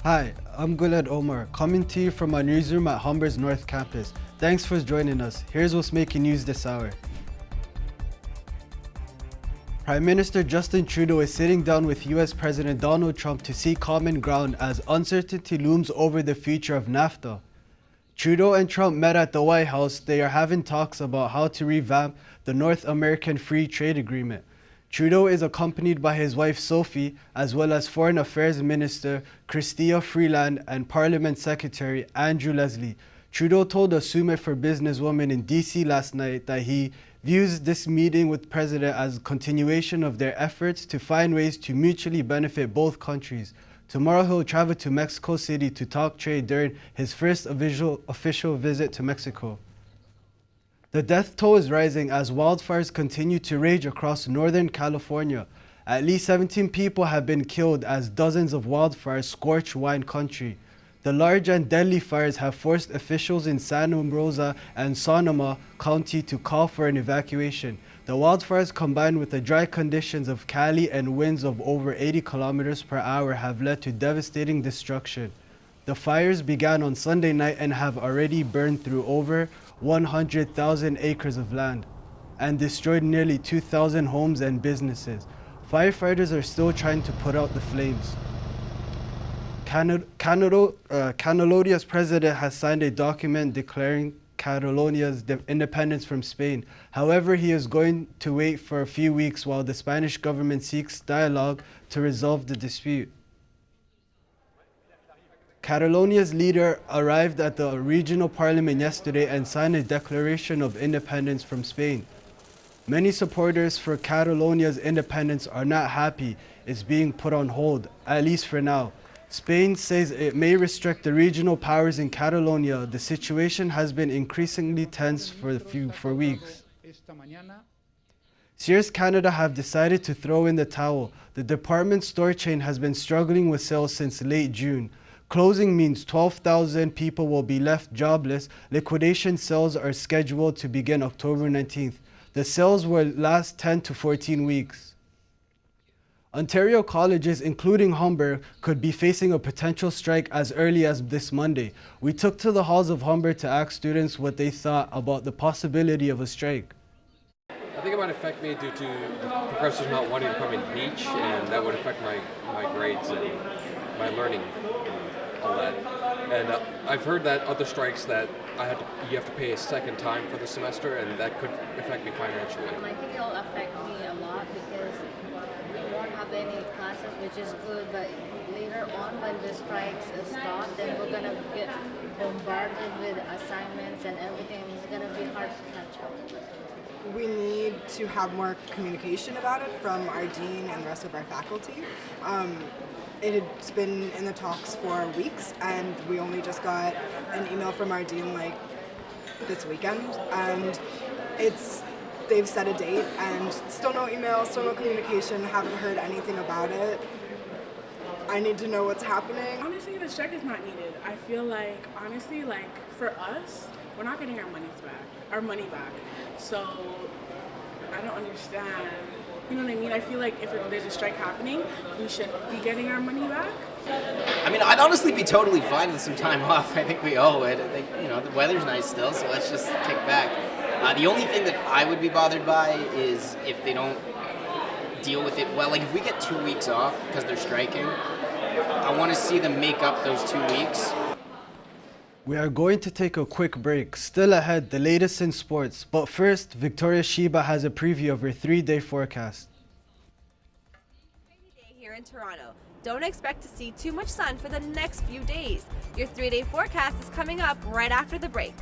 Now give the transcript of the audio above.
Hi, I'm Guled Omar, coming to you from our newsroom at Humber's North Campus. Thanks for joining us. Here's what's making news this hour. Prime Minister Justin Trudeau is sitting down with US President Donald Trump to seek common ground as uncertainty looms over the future of NAFTA. Trudeau and Trump met at the White House. They are having talks about how to revamp the North American Free Trade Agreement. Trudeau is accompanied by his wife Sophie, as well as Foreign Affairs Minister Chrystia Freeland and Parliament Secretary Andrew Leslie. Trudeau told a Summit for Businesswomen in DC last night that he views this meeting with the President as a continuation of their efforts to find ways to mutually benefit both countries. Tomorrow he'll travel to Mexico City to talk trade during his first official visit to Mexico. The death toll is rising as wildfires continue to rage across Northern California. At least 17 people have been killed as dozens of wildfires scorch wine country. The large and deadly fires have forced officials in Santa Rosa and Sonoma County to call for an evacuation. The wildfires, combined with the dry conditions of Cali and winds of over 80 kilometers per hour, have led to devastating destruction. The fires began on Sunday night and have already burned through over 100,000 acres of land and destroyed nearly 2,000 homes and businesses. Firefighters are still trying to put out the flames. Catalonia's president has signed a document declaring Catalonia's independence from Spain. However, he is going to wait for a few weeks while the Spanish government seeks dialogue to resolve the dispute. Catalonia's leader arrived at the regional parliament yesterday and signed a declaration of independence from Spain. Many supporters for Catalonia's independence are not happy it's being put on hold, at least for now. Spain says it may restrict the regional powers in Catalonia. The situation has been increasingly tense for weeks. Sears Canada have decided to throw in the towel. The department store chain has been struggling with sales since late June. Closing means 12,000 people will be left jobless. Liquidation sales are scheduled to begin October 19th. The sales will last 10 to 14 weeks. Ontario colleges, including Humber, could be facing a potential strike as early as this Monday. We took to the halls of Humber to ask students what they thought about the possibility of a strike. I think it might affect me due to the professors not wanting to come and teach, and that would affect my grades and my learning. All that. And I've heard that other strikes that you have to pay a second time for the semester, and that could affect me financially. I think it'll affect me a lot because we won't have any classes, which is good, but later on when the strikes stop, then we're gonna get bombarded with assignments and everything. It's gonna be hard to catch up. We need to have more communication about it from our dean and the rest of our faculty. It's been in the talks for weeks, and we only just got an email from our dean like this weekend, and they've set a date and still no email, still no communication, haven't heard anything about it. I need to know what's happening. Honestly, the strike is not needed. I feel like, honestly, like for us, we're not getting our money back. So I don't understand. You know what I mean? I feel like if there's a strike happening, we should be getting our money back. I mean, I'd honestly be totally fine with some time off. I think we owe it. I think, the weather's nice still, so let's just kick back. The only thing that I would be bothered by is if they don't deal with it well. Like, if we get 2 weeks off because they're striking, I want to see them make up those 2 weeks. We are going to take a quick break. Still ahead, the latest in sports. But first, Victoria Sheba has a preview of her 3-day forecast. Rainy day here in Toronto. Don't expect to see too much sun for the next few days. Your 3-day forecast is coming up right after the break.